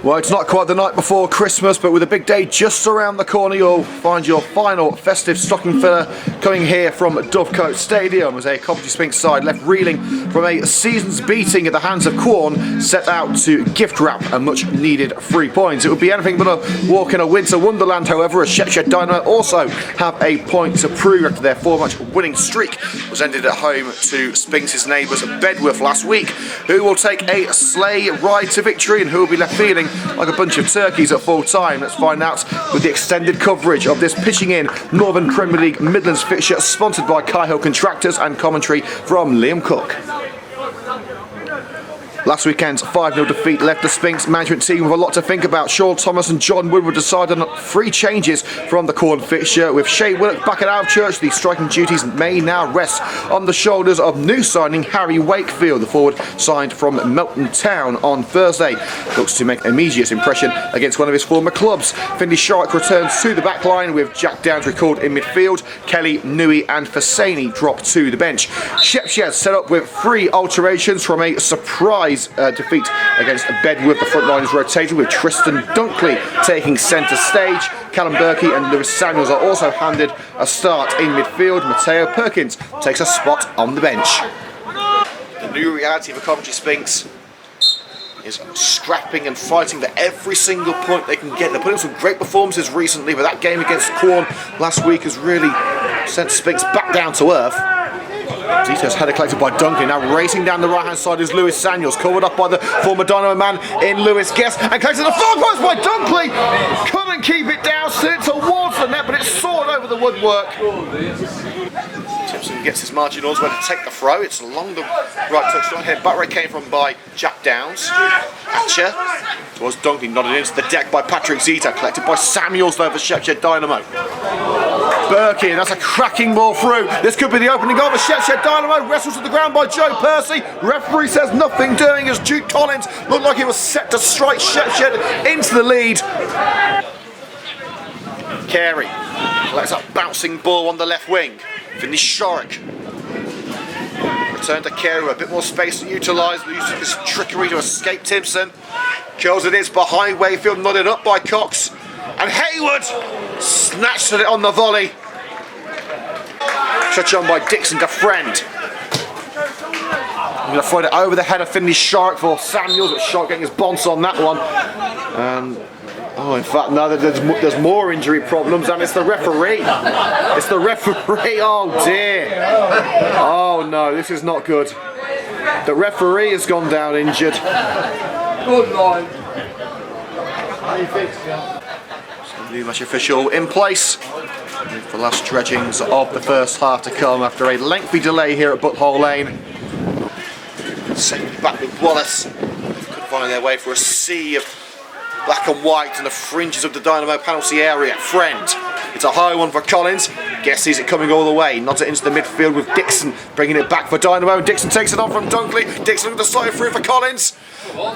Well, it's not quite the night before Christmas, but with a big day just around the corner, you'll find your final festive stocking filler coming here from Dovecote Stadium as a Coventry Sphinx side left reeling from a season's beating at the hands of Quorn set out to gift wrap a much needed 3 points. It would be anything but a walk in a winter wonderland, however, as Shepshed Dynamo also have a point to prove after their 4-match winning streak was ended at home to Sphinx's neighbours Bedworth last week, who will take a sleigh ride to victory and who will be left feeling like a bunch of turkeys at full time. Let's find out with the extended coverage of this pitching in Northern Premier League Midlands fixture sponsored by Cahill Contractors and commentary from Liam Cook. Last weekend's 5-0 defeat left the Sphinx management team with a lot to think about. Sean Thomas and John Woodward decided on 3 changes from the Quorn fixture. With Shay Willock back at Outchurch, the striking duties may now rest on the shoulders of new signing Harry Wakefield. The forward signed from Melton Town on Thursday looks to make an immediate impression against one of his former clubs. Finley Shark returns to the back line with Jack Downs recalled in midfield. Kelly, Nui and Fasani drop to the bench. Shepshed set up with 3 alterations from a surprise defeat against Bedworth. The front line is rotated with Tristan Dunkley taking centre stage. Callum Berkey and Lewis Samuels are also handed a start in midfield. Matteo Perkins takes a spot on the bench. The new reality of a Coventry Sphinx is scrapping and fighting for every single point they can get. They're putting some great performances recently, but that game against Quorn last week has really sent Sphinx back down to earth. Zito's header collected by Dunkley. Now racing down the right hand side is Lewis Samuels, covered up by the former Dynamo man in Lewis Guest, and collected the far post by Dunkley. Couldn't keep it down, sent it towards the net, but it soared over the woodwork. Simpson gets his margin orders where to take the throw. It's along the right touchline here. Butt came from by Jack Downs. Hatcher towards Dunkley, nodded into the deck by Patrick Zito, collected by Samuels though for Shepshed Dynamo. Berkey, and that's a cracking ball through. This could be the opening goal for Shepshed Dynamo. Wrestled to the ground by Joe Percy. Referee says nothing doing as Jude Collins looked like he was set to strike Shepshed into the lead. Carey collects a bouncing ball on the left wing. Finley Shark. Return to Carey with a bit more space to utilise. Using this trickery to escape Timpson. Curls it is behind Wakefield, nodded up by Cox. And Hayward snatched at it on the volley. Touch on by Dixon to Friend. I'm going to find it over the head of Finley Shark for Samuels, but Shark getting his bonce on that one. And in fact, no, there's more injury problems, and it's the referee. It's the referee. Oh dear. Oh no, this is not good. The referee has gone down injured. Good line. New match official in place with the last dredgings of the first half to come after a lengthy delay here at Butthole Lane. Sent back with Wallace. Could find their way for a sea of black and white and the fringes of the Dynamo penalty area. Friend. It's a high one for Collins. Guess sees it coming all the way. Nods it into the midfield with Dixon bringing it back for Dynamo. Dixon takes it on from Dunkley. Dixon with the slide through for Collins.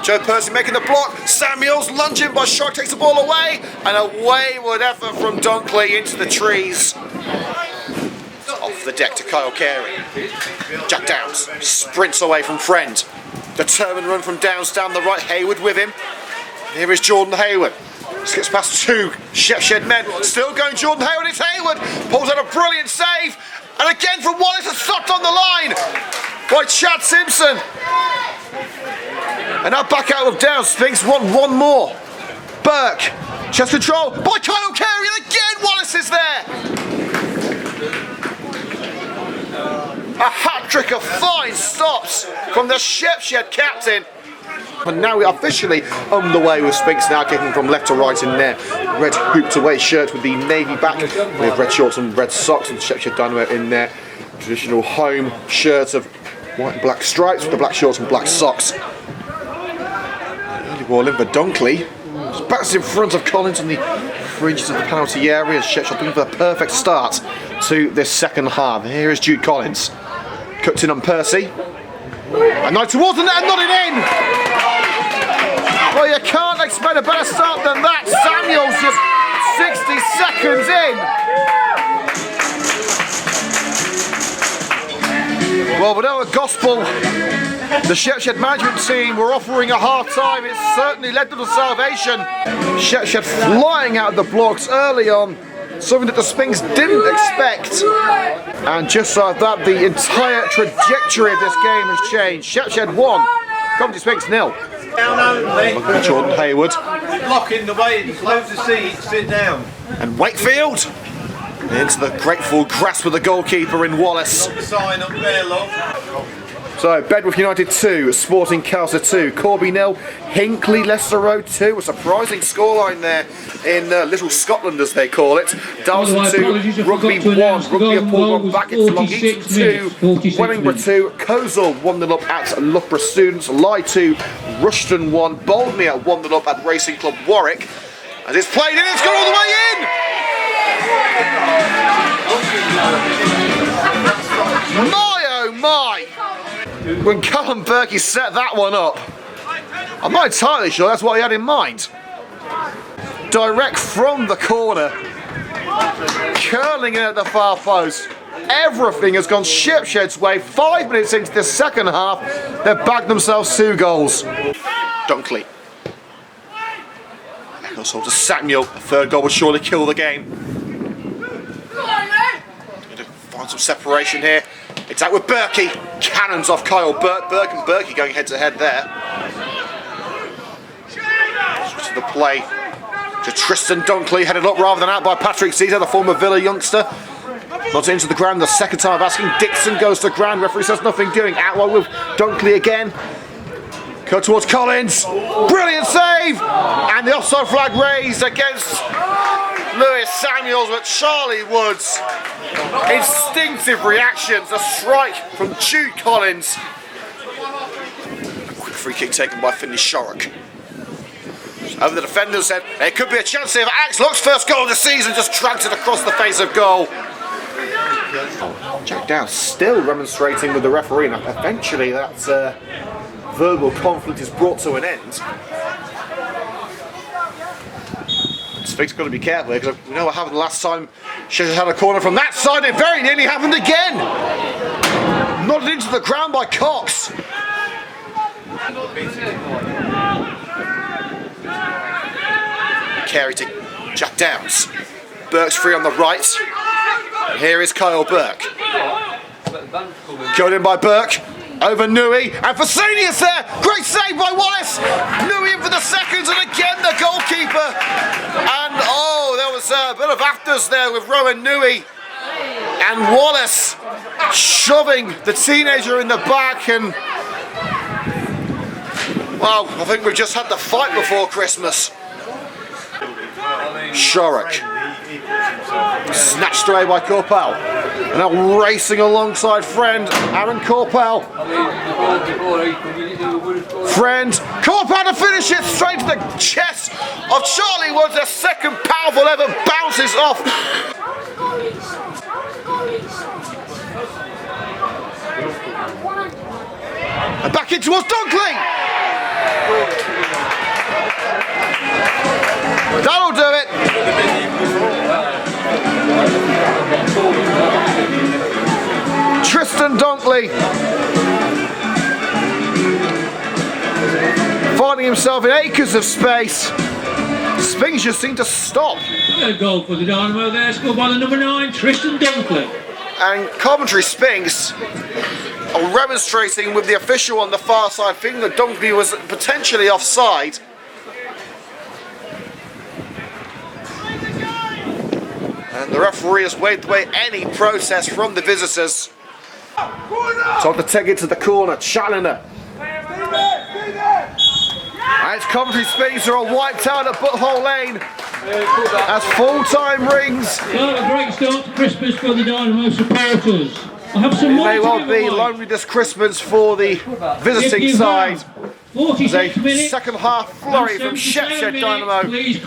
Joe Percy making the block. Samuels lunging by Shark, takes the ball away. And a wayward effort from Dunkley into the trees. Off the deck to Kyle Carey. Jack Downs sprints away from Friend. Determined run from Downs down the right. Hayward with him. Here is Jordan Hayward. Skips past 2 Shepshed men. Still going Jordan Hayward. It's Hayward. Pulls out a brilliant save. And again from Wallace, a shot on the line by Chad Simpson. And now back out of Downs. Sphinx want one more. Burke. Chest control by Kyle Carey. And again Wallace is there. A hat-trick of fine stops from the Shepshed captain. And now we are officially on the way with Sphinx now kicking from left to right in their red hooped away shirt with the navy back with red shorts and red socks, and Shepshed Dynamo in their traditional home shirts of white and black stripes with the black shorts and black socks. Early ball in for Dunkley. Bats in front of Collins on the fringes of the penalty area as Shepshed looking for the perfect start to this second half. Here is Jude Collins. Cuts in on Percy. And now towards the net and not it in! Well, you can't expect a better start than that. Samuels just 60 seconds in. Well, without a gospel The Shepshed management team were offering a hard time. It certainly led to the salvation. Shepshed flying out of the blocks early on, something that the Sphinx didn't expect. And just like that, the entire trajectory of this game has changed. Shepshed 1, Coventry Sphinx 0. Look at Jordan Hayward. Blocking the way, close the seat, sit down. And Wakefield into the grateful grasp of the goalkeeper in Wallace. Sign up there, love. So, Bedworth United 2, Sporting Castle 2, Corby 0, Hinckley Leicester Road 2. A surprising scoreline there in Little Scotland, as they call it. Dalston 2, Rugby 1, Rugby Upall 1, back into Long Eaton 2, Wellingborough 2, Kozel 1-0 up at Loughborough Students, Lye 2, Rushton 1, Boldmere 1-0 up at Racing Club Warwick. As it's played in, it's gone all the way in! My oh my! When Callum Berkey set that one up, I'm not entirely sure that's what he had in mind. Direct from the corner, curling in at the far post. Everything has gone Shepshed's way. 5 minutes into the second half, they've bagged themselves 2 goals. Dunkley. Also to Samuel. A third goal would surely kill the game. Going to find some separation here. It's out with Berkey. Cannons off Kyle Burke. Burke and Berkey going head to head there. Switch to the play to Tristan Dunkley, headed up rather than out by Patrick Caesar, the former Villa youngster. Not into the ground the second time of asking. Dixon goes to ground. Referee says nothing doing. Out wide with Dunkley again. Cut towards Collins. Brilliant save! And the offside flag raised against Lewis Samuels, but Charlie Woods. Instinctive reactions. A strike from Jude Collins. Quick free kick taken by Finley Shorrock. Over the defender's head. There could be a chance here for Axe. Looks first goal of the season. Just dragged it across the face of goal. Jack Downs still remonstrating with the referee. Now, eventually that verbal conflict is brought to an end. Sphinx got to be careful because we know what happened last time. Shepshed had a corner from that side. It very nearly happened again. Nodded into the ground by Cox. Carey to Jack Downs. Burke's free on the right. And here is Kyle Burke. Killed in by Burke. Over Nui. And Fasanius there. Great save by Wallace. Nui in for the seconds. And again the goalkeeper. And oh, there was a bit of afters there with Rowan Nui. And Wallace shoving the teenager in the back. And well, I think we've just had the fight before Christmas. Shorrock. Snatched away by Corpel. And now racing alongside friend Aaron Corpel. Friend Corpel to finish it straight to the chest of Charlie Woods. The second powerful ever bounces off. And back in towards Dunkley. That'll do it. Tristan Dunkley finding himself in acres of space. Sphinx just seemed to stop. A goal for the Dynamo there, scored by the number 9, Tristan Dunkley. And Coventry Sphinx are remonstrating with the official on the far side, thinking that Dunkley was potentially offside. And the referee has waved away any protest from the visitors. Time to take it to the corner. Challoner. And it's Coventry Sphinx who are wiped out at Butthole Lane as full-time rings. Well, a great start to Christmas for the Dynamo supporters. I have some It may well be lonely this Christmas for the visiting side. As a second half flurry from Shepshed Dynamo sees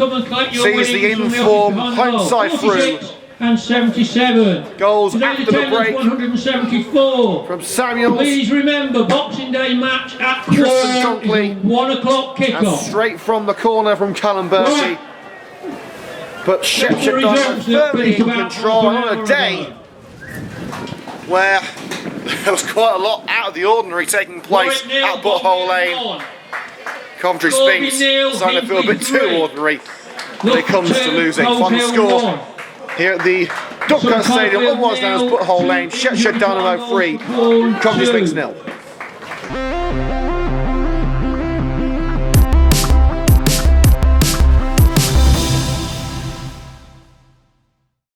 the in-form home side through. And 77. Goals Today after the break 174. from Samuels. Please remember, Boxing Day match at Tristan Dunkley. 1 o'clock And kickoff. straight from the corner from Callum Berkey. But Shepshed Dynamo firmly in control on a day where There was quite a lot out of the ordinary taking place at Butthole Lane. Coventry Sphinx starting to feel a bit too ordinary when it comes to losing. Final score here at the Duckcurse Stadium, otherwise known as Butthole Lane. Shepshed Dynamo 3, Coventry Sphinx 0.